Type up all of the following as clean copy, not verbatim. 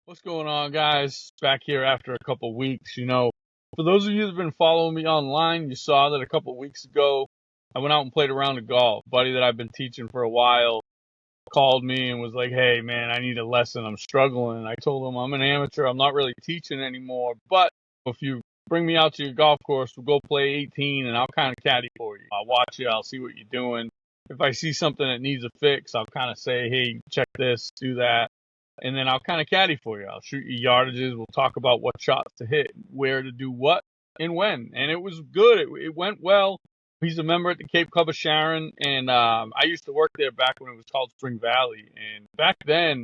What's going on, guys? Back here after a couple weeks. For those of you that have been following me online, you saw that a couple weeks ago I went out and played a round of golf. A buddy that I've been teaching for a while called me and was like, "Hey, man, I need a lesson. I'm struggling." And I told him I'm an amateur. I'm not really teaching anymore, but if you bring me out to your golf course, we'll go play 18 and I'll kind of caddy for you. I'll watch you. I'll see what you're doing. If I see something that needs a fix, I'll kind of say, "Hey, check this, do that." And then I'll kind of caddy for you. I'll shoot you yardages. We'll talk about what shots to hit, where to do what, and when. And it was good. It went well. He's a member at the Cape Club of Sharon, and I used to work there back when it was called Spring Valley. And back then,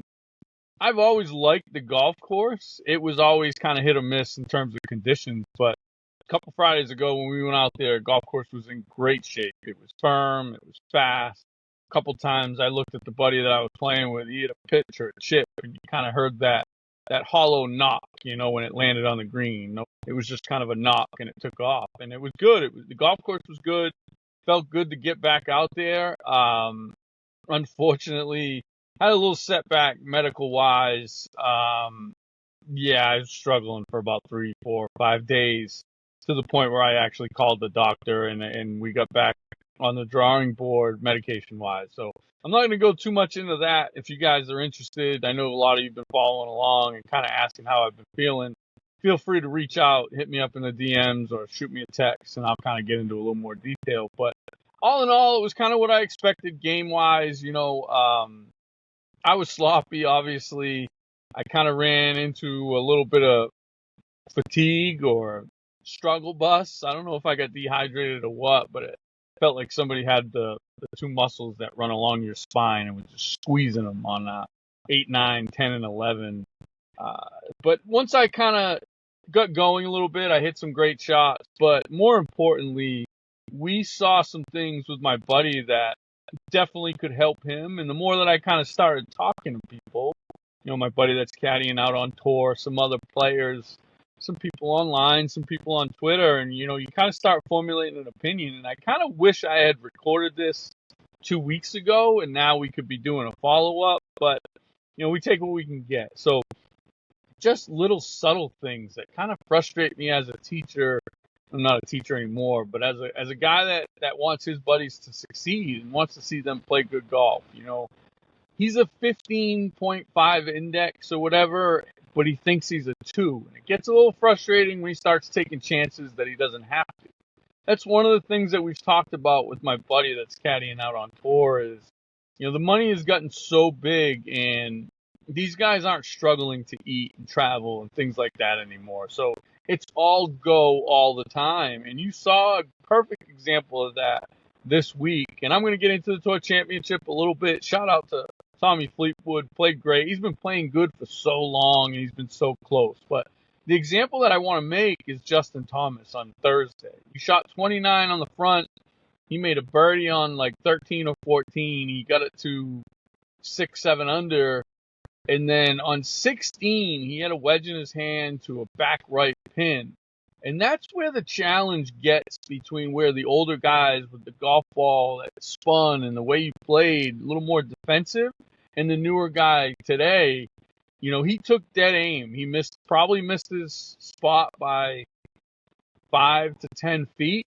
I've always liked the golf course. It was always kind of hit or miss in terms of conditions, but a couple Fridays ago when we went out there, golf course was in great shape. It was firm. It was fast. A couple times I looked at the buddy that I was playing with. He had a pitch or a chip, and you kind of heard that hollow knock, when it landed on the green. It was just kind of a knock, and it took off, and it was good. The golf course was good. Felt good to get back out there. Unfortunately, had a little setback medical wise. Yeah, I was struggling for about 3, 4, 5 days to the point where I actually called the doctor and we got back on the drawing board medication wise. So I'm not going to go too much into that. If you guys are interested, I know a lot of you have been following along and kind of asking how I've been feeling. Feel free to reach out, hit me up in the DMs or shoot me a text and I'll kind of get into a little more detail. But all in all, it was kind of what I expected game wise. I was sloppy, obviously. I kind of ran into a little bit of fatigue or struggle bus. I don't know if I got dehydrated or what, but it felt like somebody had the two muscles that run along your spine and was just squeezing them on 8, 9, 10, and 11. But once I kind of got going a little bit, I hit some great shots. But more importantly, we saw some things with my buddy that definitely could help him. And the more that I kind of started talking to people, my buddy that's caddying out on tour, some other players, some people online, some people on Twitter, and you kind of start formulating an opinion. And I kind of wish I had recorded this 2 weeks ago, and now we could be doing a follow-up. But we take what we can get. So just little subtle things that kind of frustrate me as a teacher. I'm not a teacher anymore, but as a guy that wants his buddies to succeed and wants to see them play good golf. He's a 15.5 index or whatever, but he thinks he's a 2. And it gets a little frustrating when he starts taking chances that he doesn't have to. That's one of the things that we've talked about with my buddy that's caddying out on tour is, the money has gotten so big and these guys aren't struggling to eat and travel and things like that anymore. So it's all go all the time. And you saw a perfect example of that this week. And I'm going to get into the Tour Championship a little bit. Shout out to Tommy Fleetwood. Played great. He's been playing good for so long and he's been so close. But the example that I want to make is Justin Thomas on Thursday. He shot 29 on the front. He made a birdie on like 13 or 14. He got it to 6, 7 under. And then on 16, he had a wedge in his hand to a back right pin. And that's where the challenge gets between where the older guys with the golf ball that spun and the way you played, a little more defensive, and the newer guy today, he took dead aim. He probably missed his spot by 5 to 10 feet,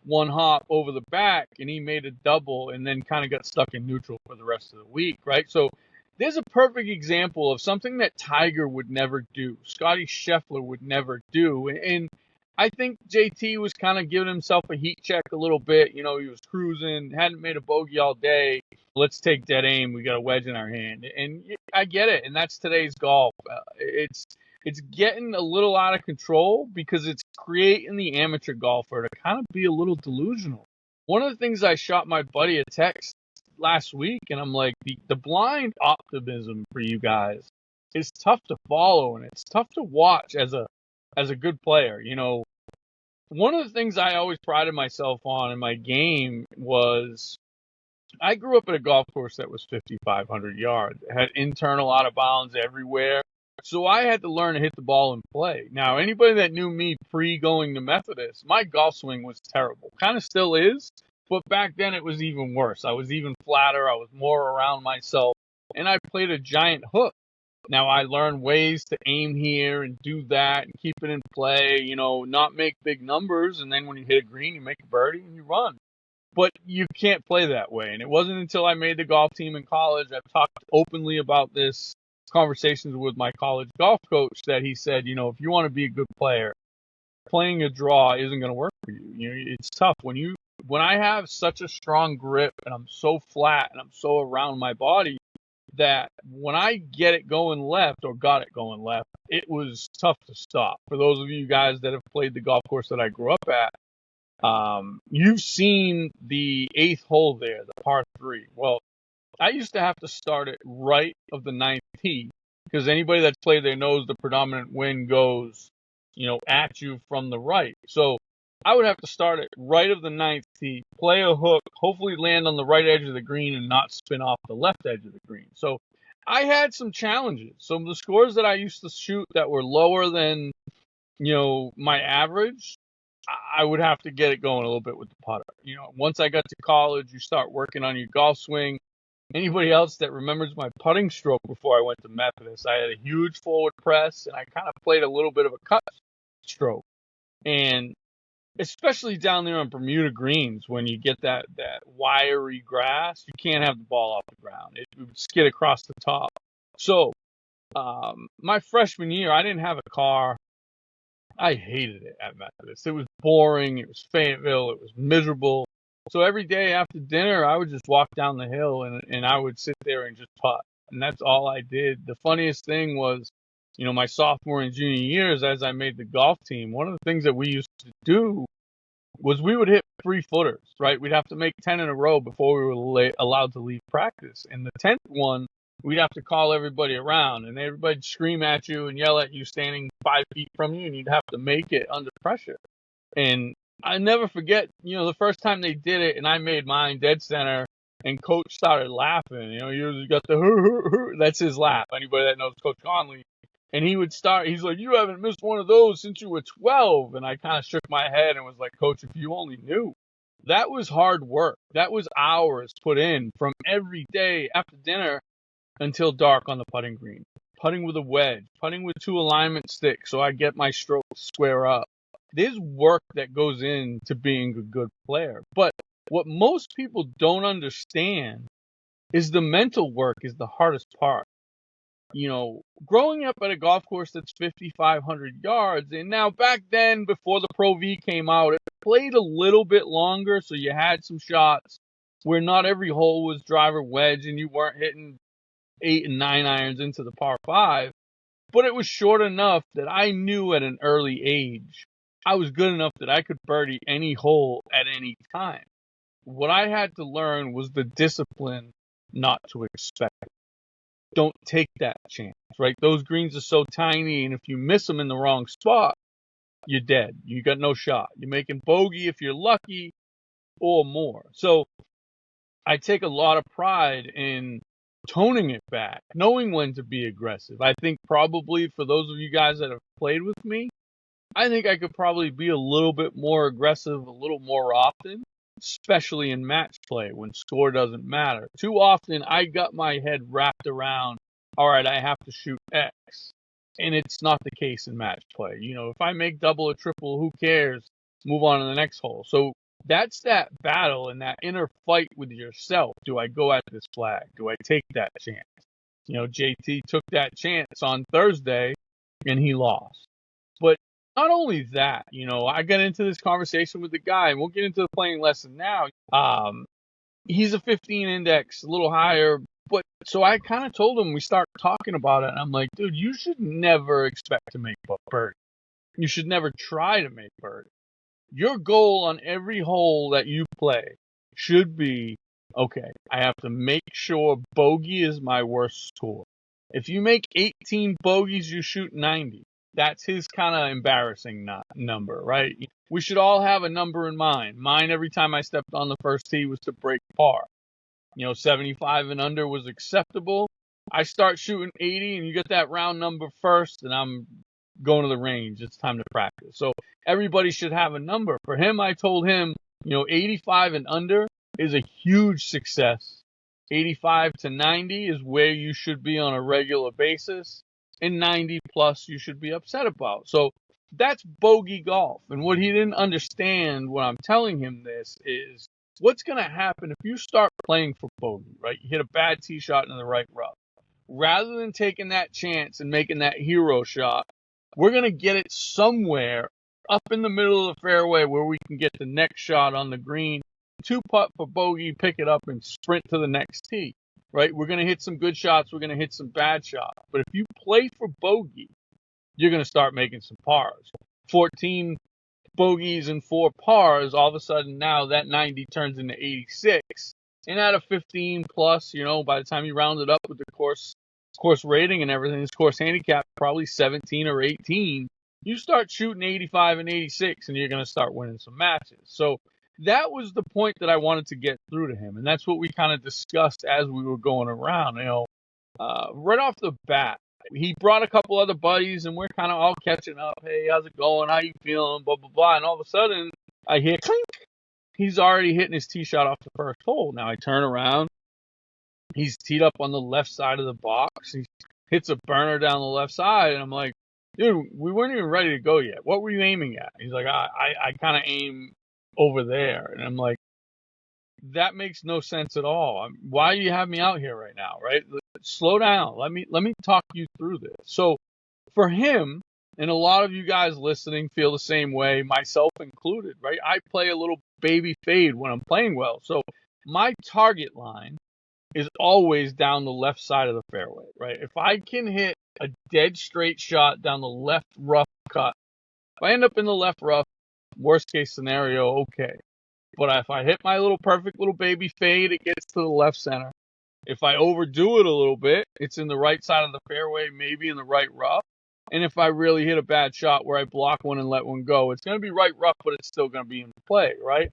one hop over the back, and he made a double and then kind of got stuck in neutral for the rest of the week, right? So there's a perfect example of something that Tiger would never do, Scotty Scheffler would never do. And I think JT was kind of giving himself a heat check a little bit. He was cruising, hadn't made a bogey all day. Let's take dead aim. We got a wedge in our hand. And I get it. And that's today's golf. It's getting a little out of control because it's creating the amateur golfer to kind of be a little delusional. One of the things I shot my buddy a text last week, and I'm like, the blind optimism for you guys is tough to follow, and it's tough to watch as a good player. One of the things I always prided myself on in my game was I grew up at a golf course that was 5,500 yards. It had internal out of bounds everywhere. So I had to learn to hit the ball and play. Now, anybody that knew me pre-going to Methodist, my golf swing was terrible. Kind of still is. But back then it was even worse. I was even flatter. I was more around myself. And I played a giant hook. Now I learned ways to aim here and do that and keep it in play, not make big numbers. And then when you hit a green, you make a birdie and you run. But you can't play that way. And it wasn't until I made the golf team in college, I've talked openly about this, conversations with my college golf coach, that he said, if you want to be a good player, playing a draw isn't going to work for you. It's tough when I have such a strong grip and I'm so flat and I'm so around my body that when I get it going left or got it going left, it was tough to stop. For those of you guys that have played the golf course that I grew up at, you've seen the 8th hole there, the par 3. Well, I used to have to start it right of the 9th tee, because anybody that's played there knows the predominant wind goes, at you from the right. So I would have to start it right of the 9th tee, play a hook, hopefully land on the right edge of the green and not spin off the left edge of the green. So I had some challenges. So the scores that I used to shoot that were lower than, my average, I would have to get it going a little bit with the putter. Once I got to college, you start working on your golf swing. Anybody else that remembers my putting stroke before I went to Methodist, I had a huge forward press and I kind of played a little bit of a cut stroke. And especially down there on Bermuda greens, when you get that wiry grass, you can't have the ball off the ground. It would skid across the top. So my freshman year, I didn't have a car. I hated it at Methodist. It was boring. It was Fayetteville. It was miserable. So every day after dinner, I would just walk down the hill and I would sit there and just putt. And that's all I did. The funniest thing was, my sophomore and junior years, as I made the golf team, one of the things that we used to do was we would hit 3-footers, right? We'd have to make 10 in a row before we were allowed to leave practice. And the 10th one, we'd have to call everybody around, and everybody'd scream at you and yell at you standing 5 feet from you, and you'd have to make it under pressure. And I never forget, the first time they did it, and I made mine dead center, and Coach started laughing. He got the that's his laugh. Anybody that knows Coach Conley. And he's like, you haven't missed one of those since you were 12. And I kind of shook my head and was like, Coach, if you only knew. That was hard work. That was hours put in from every day after dinner until dark on the putting green. Putting with a wedge, putting with 2 alignment sticks so I get my strokes square up. There's work that goes into being a good player. But what most people don't understand is the mental work is the hardest part. Growing up at a golf course that's 5,500 yards, and now back then, before the Pro V came out, it played a little bit longer, so you had some shots where not every hole was driver wedge, and you weren't hitting 8 and 9 irons into the par 5, but it was short enough that I knew at an early age I was good enough that I could birdie any hole at any time. What I had to learn was the discipline not to expect it. Don't take that chance, right? Those greens are so tiny, and if you miss them in the wrong spot, you're dead. You got no shot. You're making bogey if you're lucky or more. So I take a lot of pride in toning it back, knowing when to be aggressive. I think probably for those of you guys that have played with me, I think I could probably be a little bit more aggressive a little more often, especially in match play when score doesn't matter. Too often I got my head wrapped around, all right, I have to shoot X. And it's not the case in match play. If I make double or triple, who cares? Move on to the next hole. So that's that battle and that inner fight with yourself. Do I go at this flag? Do I take that chance? JT took that chance on Thursday and he lost. But not only that, I got into this conversation with the guy, and we'll get into the playing lesson now. He's a 15 index, a little higher, but so I kind of told him, we start talking about it, and I'm like, dude, you should never expect to make birdie. You should never try to make birdie. Your goal on every hole that you play should be, okay, I have to make sure bogey is my worst score. If you make 18 bogeys, you shoot 90. That's his kind of embarrassing number, right? We should all have a number in mind. Mine, every time I stepped on the first tee, was to break par. 75 and under was acceptable. I start shooting 80, and you get that round number first, and I'm going to the range. It's time to practice. So everybody should have a number. For him, I told him, 85 and under is a huge success. 85 to 90 is where you should be on a regular basis, and 90 plus you should be upset about. So that's bogey golf. And what he didn't understand when I'm telling him this is what's going to happen if you start playing for bogey, right? You hit a bad tee shot in the right rough. Rather than taking that chance and making that hero shot, we're going to get it somewhere up in the middle of the fairway where we can get the next shot on the green, two putt for bogey, pick it up and sprint to the next tee, right? We're going to hit some good shots. We're going to hit some bad shots. But if you play for bogey, you're going to start making some pars. 14 bogeys and 4 pars, all of a sudden now that 90 turns into 86. And out of 15 plus, by the time you round it up with the course rating and everything, this course handicap probably 17 or 18. You start shooting 85 and 86, and you're going to start winning some matches. So that was the point that I wanted to get through to him, and that's what we kind of discussed as we were going around. Right off the bat, he brought a couple other buddies, and we're kind of all catching up. Hey, how's it going? How you feeling? Blah, blah, blah. And all of a sudden, I hear clink. He's already hitting his tee shot off the first hole. Now I turn around. He's teed up on the left side of the box. He hits a burner down the left side, and I'm like, dude, we weren't even ready to go yet. What were you aiming at? He's like, I kind of aim over there. And I'm like, that makes no sense at all. Why do you have me out here right now, right? Slow down. Let me talk you through this. So for him, and a lot of you guys listening feel the same way, myself included, right? I play a little baby fade when I'm playing well. So my target line is always down the left side of the fairway, right? If I can hit a dead straight shot down the left rough cut, if I end up in the left rough, worst case scenario, okay. But if I hit my little perfect little baby fade, it gets to the left center. If I overdo it a little bit, it's in the right side of the fairway, maybe in the right rough. And if I really hit a bad shot where I block one and let one go, it's going to be right rough, but it's still going to be in play, right?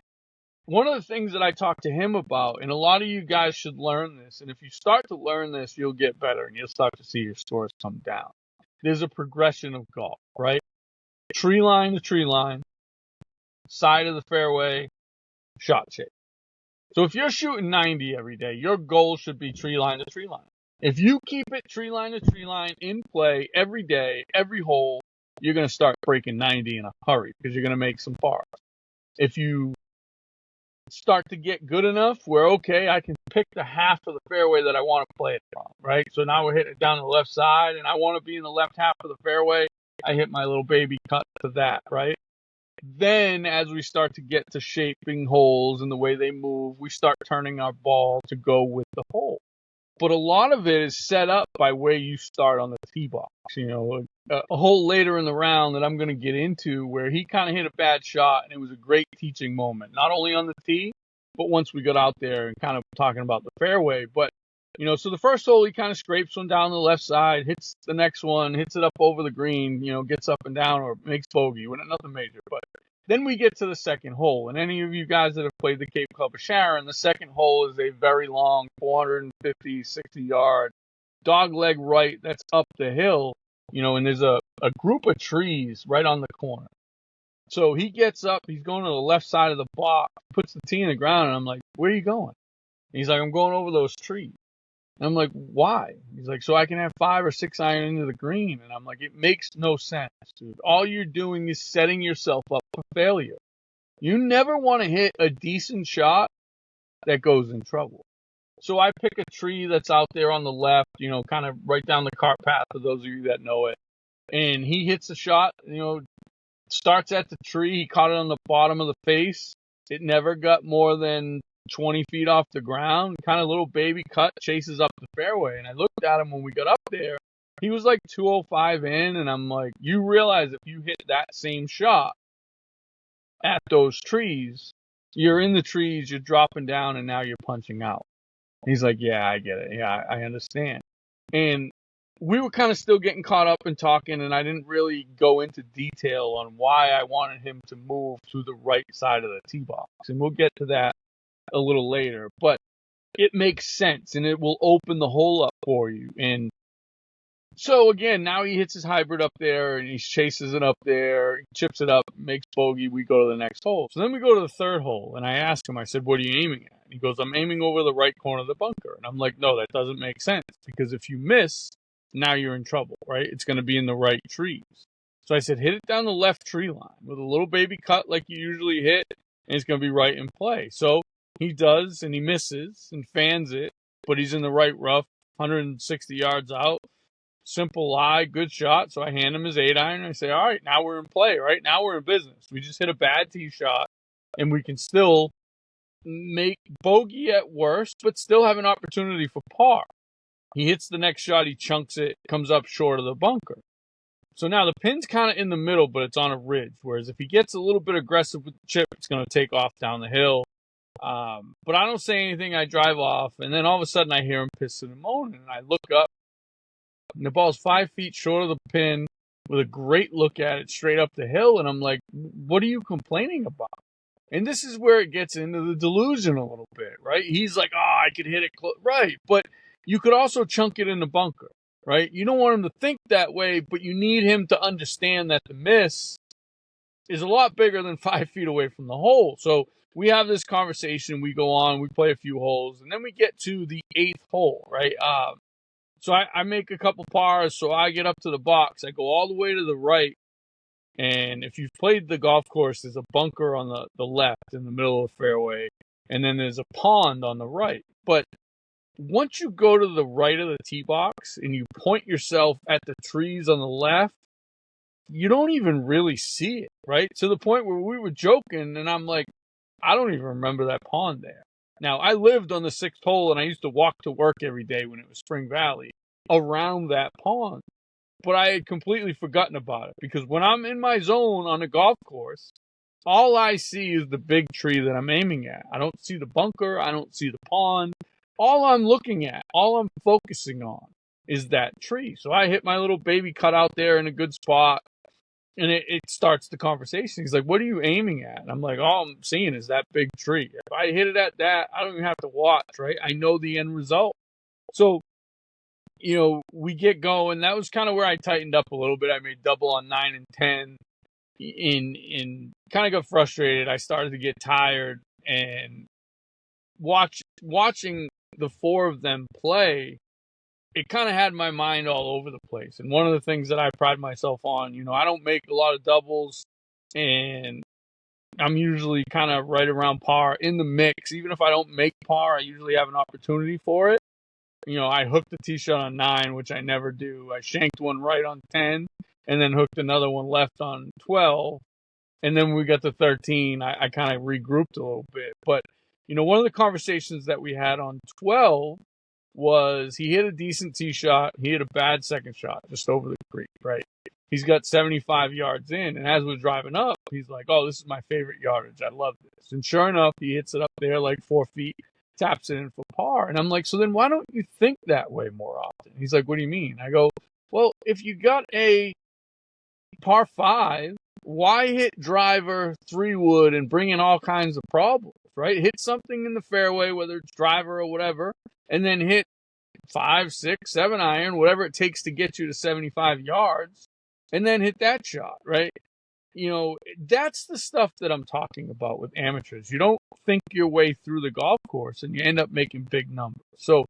One of the things that I talked to him about, and a lot of you guys should learn this, and if you start to learn this, you'll get better, and you'll start to see your scores come down. There's a progression of golf, right? Tree line to tree line, side of the fairway, shot shape. So if you're shooting 90 every day, your goal should be tree line to tree line. If you keep it tree line to tree line in play every day, every hole, you're going to start breaking 90 in a hurry because you're going to make some pars. If you start to get good enough where, okay, I can pick the half of the fairway that I want to play it from, right? So now we're hitting it down the left side, and I want to be in the left half of the fairway. I hit my little baby cut to that, right? Then as we start to get to shaping holes and the way they move, we start turning our ball to go with the hole. But a lot of it is set up by where you start on the tee box. A hole later in the round that I'm going to get into where he kind of hit a bad shot, and it was a great teaching moment, not only on the tee, but once we got out there and kind of talking about the fairway. But, so the first hole, he kind of scrapes one down the left side, hits the next one, hits it up over the green, gets up and down or makes bogey. Nothing major. But then we get to the second hole, and any of you guys that have played the Cape Club of Sharon, the second hole is a very long 450, 60-yard dogleg right that's up the hill, and there's a group of trees right on the corner. So he gets up, he's going to the left side of the box, puts the tee in the ground, and I'm like, where are you going? And he's like, I'm going over those trees. And I'm like, why? He's like, so I can have 5 or 6 iron into the green. And I'm like, it makes no sense, dude. All you're doing is setting yourself up for failure. You never want to hit a decent shot that goes in trouble. So I pick a tree that's out there on the left, kind of right down the cart path for those of you that know it. And he hits a shot, starts at the tree. He caught it on the bottom of the face. It never got more than 20 feet off the ground, kind of little baby cut, chases up the fairway. And I looked at him when we got up there. He was like 205 in, and I'm like, you realize if you hit that same shot at those trees, you're in the trees, you're dropping down, and now you're punching out. And he's like, yeah, I get it. Yeah, I understand. And we were kind of still getting caught up and talking, and I didn't really go into detail on why I wanted him to move to the right side of the tee box. And we'll get to that a little later, but it makes sense and it will open the hole up for you. And so again, now he hits his hybrid up there and he chases it up there, he chips it up, makes bogey. We go to the next hole. So then we go to the third hole, and I ask him, I said, what are you aiming at? He goes, I'm aiming over the right corner of the bunker. And I'm like, no, that doesn't make sense, because if you miss, now you're in trouble, right? It's going to be in the right trees. So I said, hit it down the left tree line with a little baby cut like you usually hit, and it's going to be right in play. So he does, and he misses and fans it, but he's in the right rough, 160 yards out. Simple lie, good shot. So I hand him his 8-iron, and I say, all right, now we're in play, right? Now we're in business. We just hit a bad tee shot, and we can still make bogey at worst, but still have an opportunity for par. He hits the next shot, he chunks it, comes up short of the bunker. So now the pin's kind of in the middle, but it's on a ridge. Whereas if he gets a little bit aggressive with the chip, it's going to take off down the hill. But I don't say anything. I drive off, and then all of a sudden I hear him pissing and moaning. And I look up, and the ball's 5 feet short of the pin with a great look at it straight up the hill. And I'm like, what are you complaining about? And this is where it gets into the delusion a little bit, right? He's like, oh, I could hit it close. Right, but you could also chunk it in the bunker, right? You don't want him to think that way, but you need him to understand that the miss is a lot bigger than 5 feet away from the hole. So we have this conversation, we go on, we play a few holes, and then we get to the 8th hole, right? So I make a couple pars, so I get up to the box. I go all the way to the right, and if you've played the golf course, there's a bunker on the left in the middle of the fairway, and then there's a pond on the right. But once you go to the right of the tee box and you point yourself at the trees on the left, you don't even really see it, right? To the point where we were joking, and I'm like, I don't even remember that pond there. Now, I lived on the 6th hole, and I used to walk to work every day when it was Spring Valley around that pond. But I had completely forgotten about it, because when I'm in my zone on a golf course, all I see is the big tree that I'm aiming at. I don't see the bunker. I don't see the pond. All I'm looking at, all I'm focusing on is that tree. So I hit my little baby cut out there in a good spot, and it starts the conversation. He's like, what are you aiming at? And I'm like, all I'm seeing is that big tree. If I hit it at that, I don't even have to watch, right? I know the end result. So, we get going. That was kind of where I tightened up a little bit. I made double on 9 and 10 in kind of got frustrated. I started to get tired, and watching the 4 of them play, it kind of had my mind all over the place. And one of the things that I pride myself on, I don't make a lot of doubles, and I'm usually kind of right around par in the mix. Even if I don't make par, I usually have an opportunity for it. I hooked the tee shot on 9, which I never do. I shanked one right on 10, and then hooked another one left on 12. And then when we got to 13, I kind of regrouped a little bit. But, one of the conversations that we had on 12 was he hit a decent tee shot. He hit a bad second shot just over the creek, right? He's got 75 yards in. And as we're driving up, he's like, oh, this is my favorite yardage. I love this. And sure enough, he hits it up there like 4 feet, taps it in for par. And I'm like, so then why don't you think that way more often? He's like, what do you mean? I go, well, if you got a par 5, why hit driver 3-wood and bring in all kinds of problems, right? Hit something in the fairway, whether it's driver or whatever, and then hit 5, 6, 7-iron, whatever it takes to get you to 75 yards, and then hit that shot, right? That's the stuff that I'm talking about with amateurs. You don't think your way through the golf course, and you end up making big numbers. So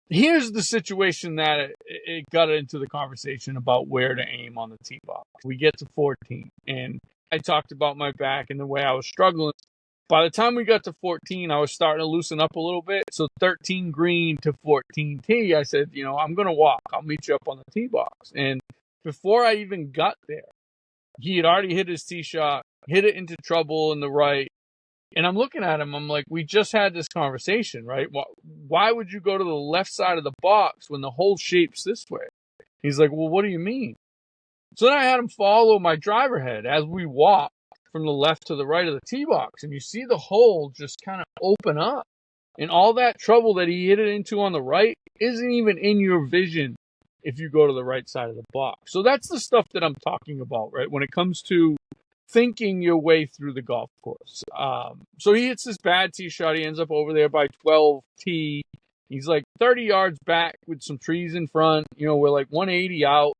here's the situation that it got into the conversation about where to aim on the tee box. We get to 14, and I talked about my back and the way I was struggling. By the time we got to 14, I was starting to loosen up a little bit. So 13 green to 14 tee, I said, I'm going to walk. I'll meet you up on the tee box. And before I even got there, he had already hit his tee shot, hit it into trouble in the right. And I'm looking at him, I'm like, we just had this conversation, right? Why would you go to the left side of the box when the hole shapes this way? He's like, well, what do you mean? So then I had him follow my driver head as we walk from the left to the right of the tee box. And you see the hole just kind of open up. And all that trouble that he hit it into on the right isn't even in your vision if you go to the right side of the box. So that's the stuff that I'm talking about, right? When it comes to thinking your way through the golf course. So he hits this bad tee shot. He ends up over there by 12 tee. He's like 30 yards back with some trees in front. We're like 180 out.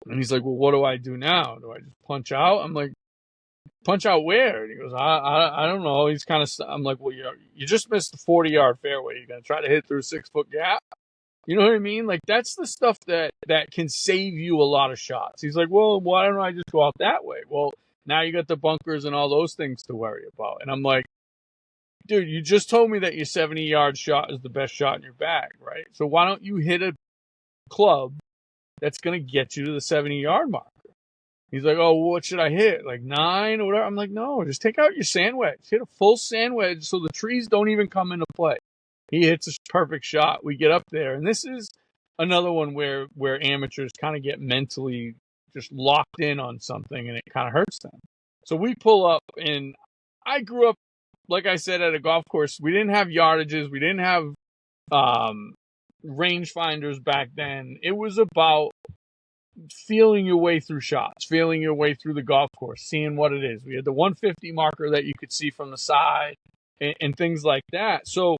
And he's like, well, what do I do now? Do I just punch out? I'm like, punch out where? And he goes, I don't know. He's kind of, I'm like, well, you just missed the 40-yard fairway. You're going to try to hit through a 6-foot gap? You know what I mean? Like, that's the stuff that can save you a lot of shots. He's like, well, why don't I just go out that way? Well, now you got the bunkers and all those things to worry about. And I'm like, dude, you just told me that your 70-yard shot is the best shot in your bag, right? So why don't you hit a club that's going to get you to the 70-yard mark? He's like, oh, what should I hit? Like 9 or whatever? I'm like, no, just take out your sand wedge. Hit a full sand wedge so the trees don't even come into play. He hits a perfect shot. We get up there. And this is another one where amateurs kind of get mentally just locked in on something and it kind of hurts them. So we pull up, and I grew up, like I said, at a golf course. We didn't have yardages. We didn't have rangefinders back then. It was about feeling your way through shots, feeling your way through the golf course, seeing what it is. We had the 150 marker that you could see from the side and things like that. So,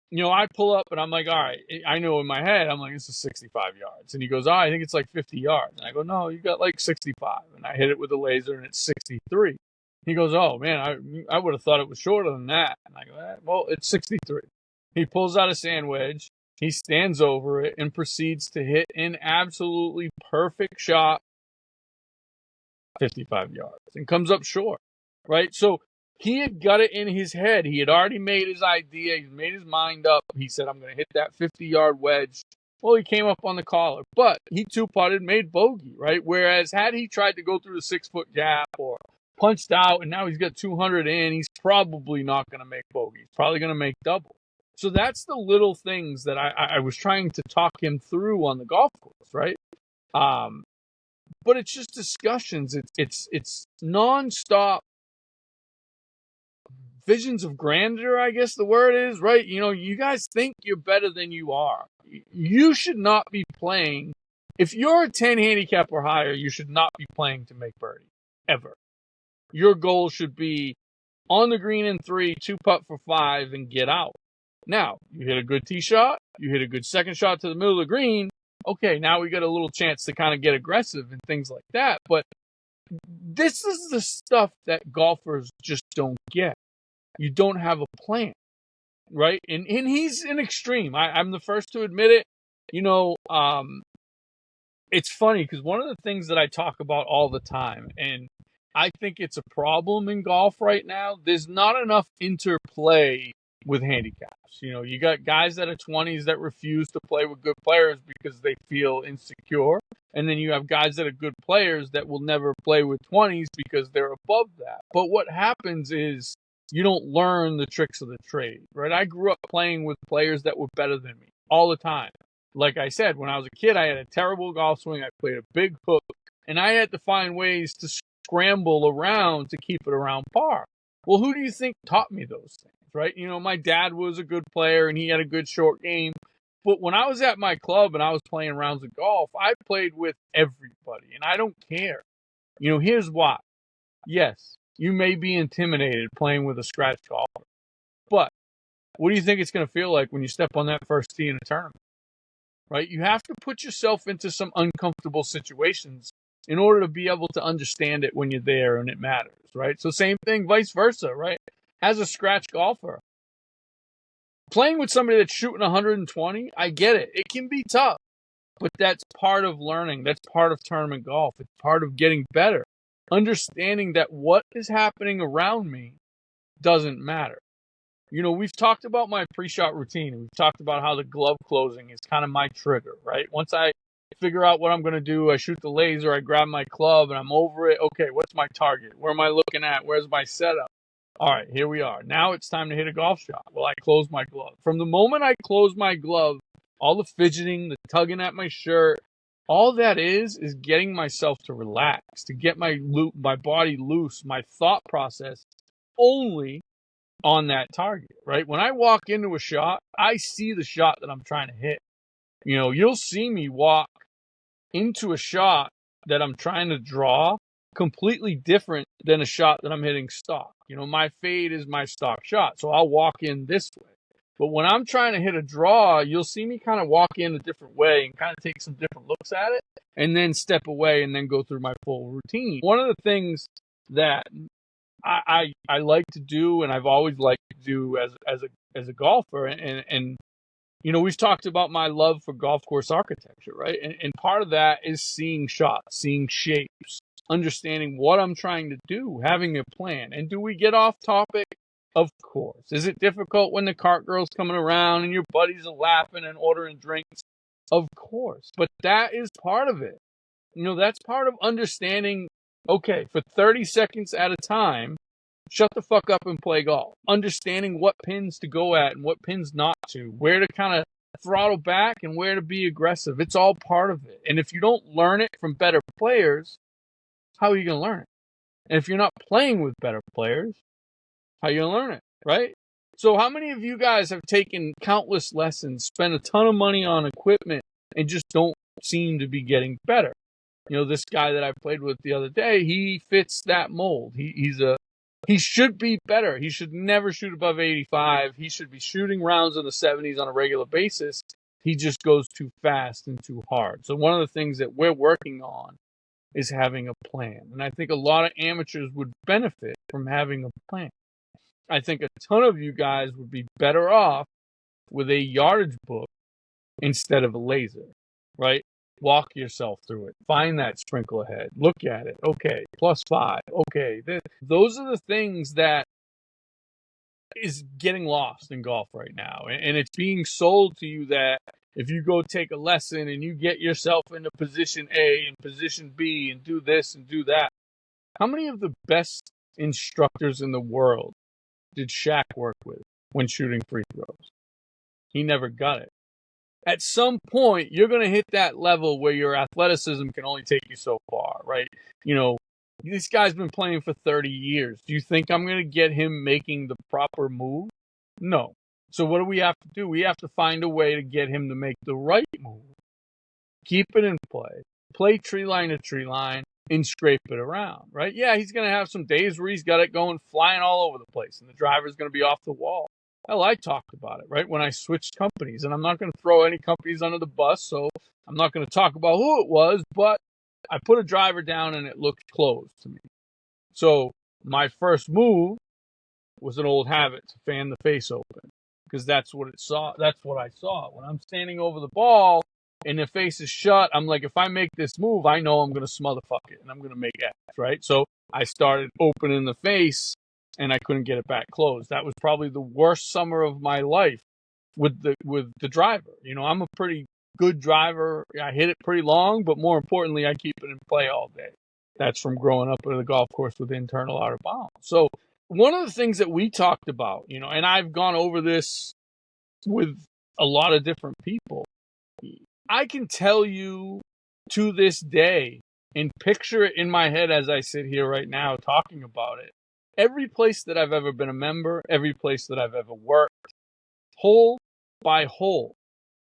you know, I pull up and I'm like, all right, I know in my head, I'm like, this is 65 yards. And he goes, oh, I think it's like 50 yards. And I go, no, you got like 65. And I hit it with a laser and it's 63. He goes, oh man, I would have thought it was shorter than that. And I go, well, it's 63. He pulls out a sand wedge. He stands over it and proceeds to hit an absolutely perfect shot, 55 yards, and comes up short, right? So he had got it in his head. He had already made his idea. He made his mind up. He said, I'm going to hit that 50-yard wedge. Well, he came up on the collar, but he two-putted, made bogey, right? Whereas had he tried to go through the 6-foot gap or punched out and now he's got 200 in, he's probably not going to make bogey. He's probably going to make double. So that's the little things that I was trying to talk him through on the golf course, right? But it's just discussions. It's nonstop visions of grandeur, I guess the word is, right? You know, you guys think you're better than you are. You should not be playing. If you're a 10 handicap or higher, you should not be playing to make birdie, ever. Your goal should be on the green in 3, 2-putt for 5, and get out. Now, you hit a good tee shot, you hit a good second shot to the middle of the green, okay, now we got a little chance to kind of get aggressive and things like that. But this is the stuff that golfers just don't get. You don't have a plan, right? And he's an extreme. I'm the first to admit it. You know, it's funny because one of the things that I talk about all the time, and I think it's a problem in golf right now, there's not enough interplay with handicaps. You know, you got guys that are 20s that refuse to play with good players because they feel insecure. And then you have guys that are good players that will never play with 20s because they're above that. But what happens is you don't learn the tricks of the trade, right? I grew up playing with players that were better than me all the time. Like I said, when I was a kid, I had a terrible golf swing. I played a big hook, and I had to find ways to scramble around to keep it around par. Well, who do you think taught me those things, right? You know, my dad was a good player, and he had a good short game. But when I was at my club and I was playing rounds of golf, I played with everybody, and I don't care. You know, here's why. Yes, you may be intimidated playing with a scratch golfer, but what do you think it's going to feel like when you step on that first tee in a tournament, right? You have to put yourself into some uncomfortable situations in order to be able to understand it when you're there and it matters, right? So same thing, vice versa, right? As a scratch golfer, playing with somebody that's shooting 120, I get it. It can be tough, but that's part of learning. That's part of tournament golf. It's part of getting better. Understanding that what is happening around me doesn't matter. You know, we've talked about my pre-shot routine. We've talked about how the glove closing is kind of my trigger, right? Once I figure out what I'm going to do, I shoot the laser, I grab my club, and I'm over it. Okay, what's my target? Where am I looking at? Where's my setup? All right, here we are. Now it's time to hit a golf shot. Well, I close my glove. From the moment I close my glove, all the fidgeting, the tugging at my shirt, all that is getting myself to relax, to get my body loose, my thought process only on that target, right? When I walk into a shot, I see the shot that I'm trying to hit. You know, you'll see me walk into a shot that I'm trying to draw completely different than a shot that I'm hitting stock. You know, my fade is my stock shot, so I'll walk in this way. But when I'm trying to hit a draw, you'll see me kind of walk in a different way and kind of take some different looks at it and then step away and then go through my full routine. One of the things that I like to do, and I've always liked to do as a golfer. And we've talked about my love for golf course architecture, right? And part of that is seeing shots, seeing shapes, understanding what I'm trying to do, having a plan. And do we get off topic? Of course. Is it difficult when the cart girl's coming around and your buddies are laughing and ordering drinks? Of course. But that is part of it. That's part of understanding, okay, for 30 seconds at a time, shut the fuck up and play golf. Understanding what pins to go at and what pins not to, where to kind of throttle back and where to be aggressive. It's all part of it. And if you don't learn it from better players, how are you going to learn it? And if you're not playing with better players, how are you going to learn it, right? So how many of you guys have taken countless lessons, spent a ton of money on equipment, and just don't seem to be getting better? This guy that I played with the other day, he fits that mold. He should be better. He should never shoot above 85. He should be shooting rounds in the 70s on a regular basis. He just goes too fast and too hard. So one of the things that we're working on is having a plan. And I think a lot of amateurs would benefit from having a plan. I think a ton of you guys would be better off with a yardage book instead of a laser, right? Walk yourself through it. Find that sprinkle ahead. Look at it. Okay, +5. Okay, those are the things that is getting lost in golf right now. And it's being sold to you that if you go take a lesson and you get yourself into position A and position B and do this and do that. How many of the best instructors in the world did Shaq work with when shooting free throws? He never got it. At some point, you're going to hit that level where your athleticism can only take you so far, right? This guy's been playing for 30 years. Do you think I'm going to get him making the proper move? No. So what do we have to do? We have to find a way to get him to make the right move. Keep it in play. Play tree line to tree line and scrape it around, right? Yeah, he's going to have some days where he's got it going flying all over the place and the driver's going to be off the wall. Hell, I talked about it, right, when I switched companies. And I'm not going to throw any companies under the bus, so I'm not going to talk about who it was, but I put a driver down and it looked closed to me. So my first move was an old habit to fan the face open because that's what it saw. That's what I saw. When I'm standing over the ball and the face is shut, I'm like, if I make this move, I know I'm going to smotherfuck it and I'm going to make X, right? So I started opening the face and I couldn't get it back closed. That was probably the worst summer of my life with the driver. I'm a pretty good driver. I hit it pretty long, but more importantly, I keep it in play all day. That's from growing up at a golf course with internal out of bounds. So one of the things that we talked about, and I've gone over this with a lot of different people, I can tell you to this day and picture it in my head as I sit here right now talking about it. Every place that I've ever been a member, every place that I've ever worked, hole by hole,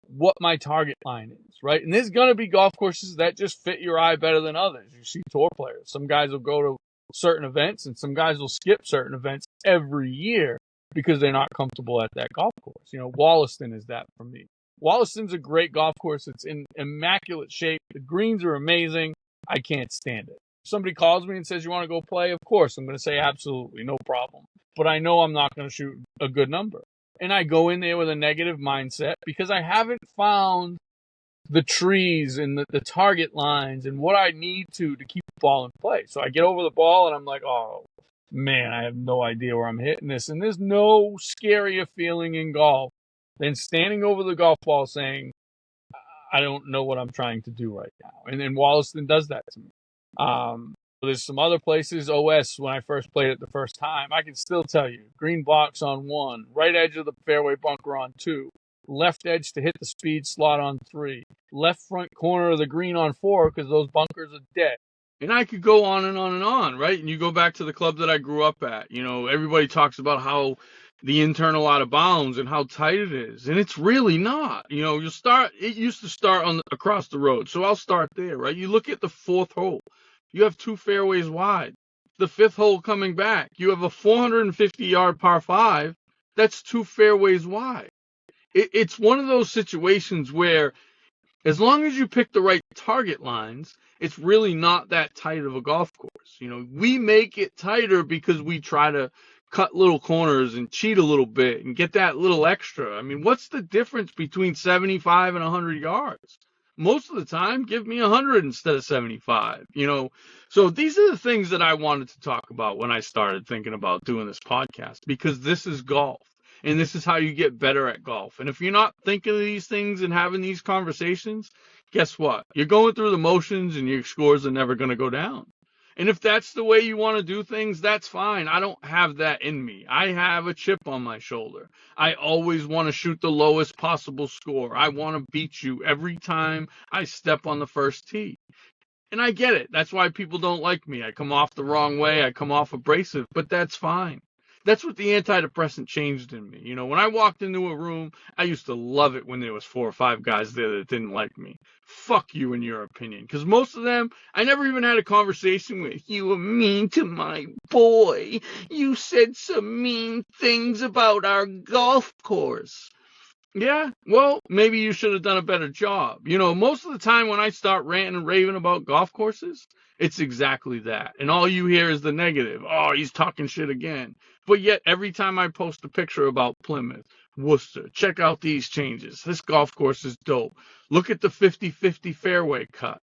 what my target line is, right? And there's going to be golf courses that just fit your eye better than others. You see tour players. Some guys will go to certain events and some guys will skip certain events every year because they're not comfortable at that golf course. Wollaston is that for me. Wollaston's a great golf course. It's in immaculate shape. The greens are amazing. I can't stand it. If somebody calls me and says, you want to go play? Of course, I'm going to say absolutely, no problem. But I know I'm not going to shoot a good number. And I go in there with a negative mindset because I haven't found the trees and the target lines and what I need to keep the ball in play. So I get over the ball and I'm like, oh, man, I have no idea where I'm hitting this. And there's no scarier feeling in golf than standing over the golf ball saying, I don't know what I'm trying to do right now. And then Wollaston does that to me. There's some other places, OS, when I first played it the first time, I can still tell you, green box on 1, right edge of the fairway bunker on 2, left edge to hit the speed slot on 3, left front corner of the green on 4 because those bunkers are dead. And I could go on and on and on, right? And you go back to the club that I grew up at. Everybody talks about how the internal out of bounds and how tight it is. And it's really not. It used to start across the road. So I'll start there, right? You look at the 4th hole. You have 2 fairways wide. The 5th hole coming back, you have a 450-yard par 5. That's 2 fairways wide. It's one of those situations where As long as you pick the right target lines, it's really not that tight of a golf course. You know, we make it tighter because we try to cut little corners and cheat a little bit and get that little extra. I mean, what's the difference between 75 and 100 yards? Most of the time, give me 100 instead of 75, you know. So these are the things that I wanted to talk about when I started thinking about doing this podcast, because this is golf. And this is how you get better at golf. And if you're not thinking of these things and having these conversations, guess what? You're going through the motions and your scores are never going to go down. And if that's the way you want to do things, that's fine. I don't have that in me. I have a chip on my shoulder. I always want to shoot the lowest possible score. I want to beat you every time I step on the first tee. And I get it. That's why people don't like me. I come off the wrong way. I come off abrasive, but that's fine. That's what the antidepressant changed in me. You know, when I walked into a room, I used to love it when there was 4 or 5 guys there that didn't like me. Fuck you and your opinion. Because most of them, I never even had a conversation with. You were mean to my boy. You said some mean things about our golf course. Yeah, well, maybe you should have done a better job. You know, most of the time when I start ranting and raving about golf courses, it's exactly that. And all you hear is the negative. Oh, he's talking shit again. But yet, every time I post a picture about Plymouth, Worcester, check out these changes. This golf course is dope. Look at the 50-50 fairway cut.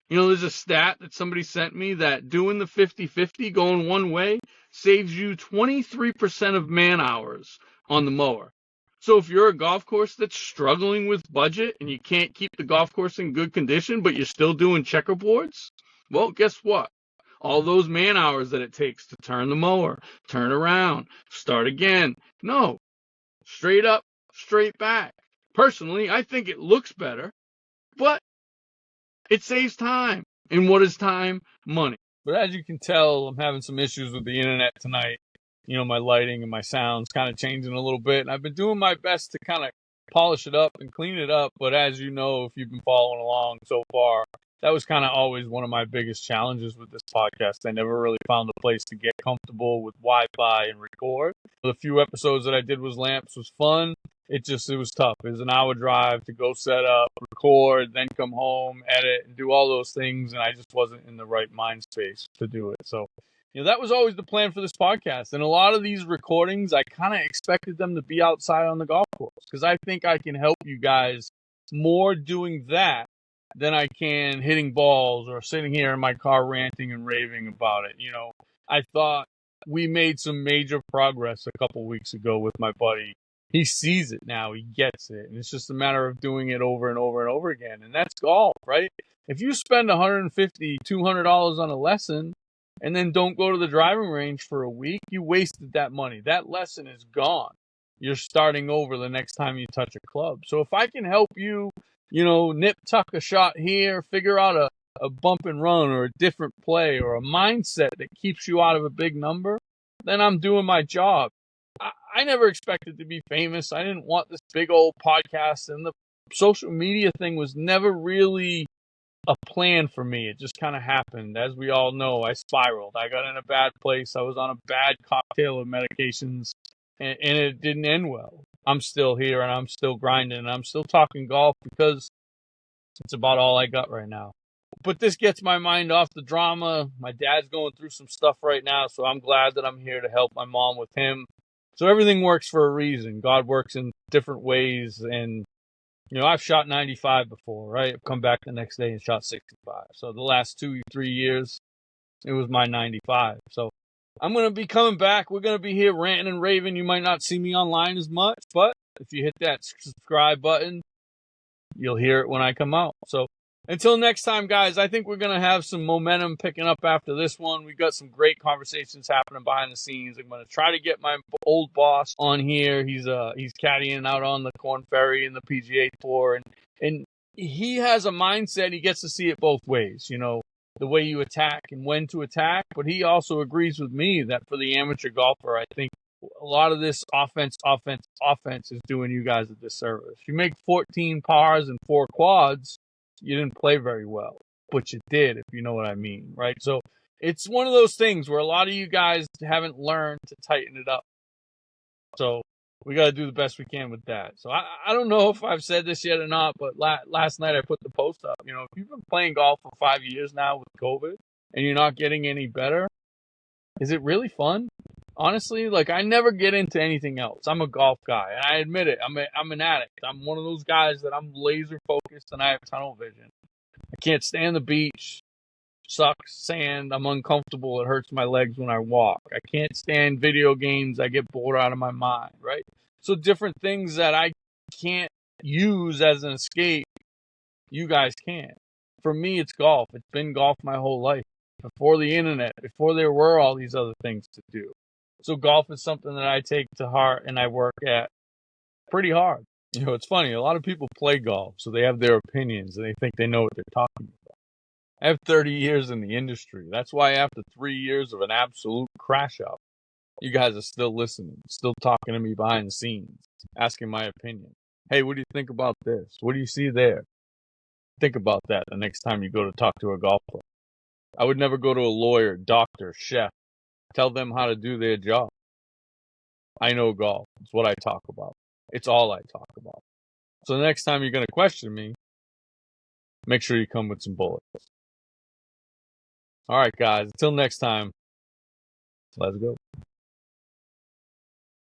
You know, there's a stat that somebody sent me that doing the 50-50, going one way, saves you 23% of man hours on the mower. So if you're a golf course that's struggling with budget and you can't keep the golf course in good condition, but you're still doing checkerboards, well, guess what? All those man hours that it takes to turn the mower, turn around, start again. No, straight up, straight back. Personally, I think it looks better, but it saves time. And what is time? Money. But as you can tell, I'm having some issues with the internet tonight. You know, my lighting and my sound's kind of changing a little bit. And I've been doing my best to kind of polish it up and clean it up. But as you know, if you've been following along so far, that was kind of always one of my biggest challenges with this podcast. I never really found a place to get comfortable with Wi-Fi and record. The few episodes that I did with Lamps was fun. It was tough. It was an hour drive to go set up, record, then come home, edit, and do all those things. And I just wasn't in the right mind space to do it. So, you know, that was always the plan for this podcast. And a lot of these recordings, I kind of expected them to be outside on the golf course, because I think I can help you guys more doing that than I can hitting balls or sitting here in my car ranting and raving about it. You know, I thought we made some major progress a couple weeks ago with my buddy. He sees it now. He gets it. And it's just a matter of doing it over and over and over again. And that's golf, right? If you spend $150, $200 on a lesson and then don't go to the driving range for a week, you wasted that money. That lesson is gone. You're starting over the next time you touch a club. So if I can help you, you know, nip tuck a shot here, figure out a bump and run or a different play or a mindset that keeps you out of a big number, then I'm doing my job. I never expected to be famous. I didn't want this big old podcast, and the social media thing was never really a plan for me. It just kind of happened. As we all know, I spiraled. I got in a bad place. I was on a bad cocktail of medications, and it didn't end well. I'm still here, and I'm still grinding, and I'm still talking golf because it's about all I got right now. But this gets my mind off the drama. My dad's going through some stuff right now, so I'm glad that I'm here to help my mom with him. So everything works for a reason. God works in different ways. And, you know, I've shot 95 before, right? I've come back the next day and shot 65. So the last 2-3 years, it was my 95. So I'm going to be coming back. We're going to be here ranting and raving. You might not see me online as much, but if you hit that subscribe button, you'll hear it when I come out. So until next time, guys, I think we're going to have some momentum picking up after this one. We've got some great conversations happening behind the scenes. I'm going to try to get my old boss on here. He's caddying out on the Corn Ferry and the PGA Tour. And he has a mindset. He gets to see it both ways, you know, the way you attack and when to attack. But he also agrees with me that for the amateur golfer, I think a lot of this offense is doing you guys a disservice. You make 14 pars and 4 quads. You didn't play very well, but you did, if you know what I mean, right? So it's one of those things where a lot of you guys haven't learned to tighten it up. So we got to do the best we can with that. So I don't know if I've said this yet or not, but last night I put the post up. You know, if you've been playing golf for 5 years now with COVID and you're not getting any better, is it really fun? Honestly, like I never get into anything else. I'm a golf guy, and I admit it. I'm an addict. I'm one of those guys that I'm laser focused and I have tunnel vision. I can't stand the beach. Sucks, sand. I'm uncomfortable. It hurts my legs when I walk. I can't stand video games. I get bored out of my mind, right? So different things that I can't use as an escape, you guys can. For me, it's golf. It's been golf my whole life. Before the internet, before there were all these other things to do. So golf is something that I take to heart and I work at pretty hard. You know, it's funny. A lot of people play golf, so they have their opinions and they think they know what they're talking about. I have 30 years in the industry. That's why after 3 years of an absolute crash out, you guys are still listening, still talking to me behind the scenes, asking my opinion. Hey, what do you think about this? What do you see there? Think about that the next time you go to talk to a golfer. I would never go to a lawyer, doctor, chef, tell them how to do their job. I know golf. It's what I talk about. It's all I talk about. So the next time you're going to question me, make sure you come with some bullets. All right, guys. Until next time, let's go.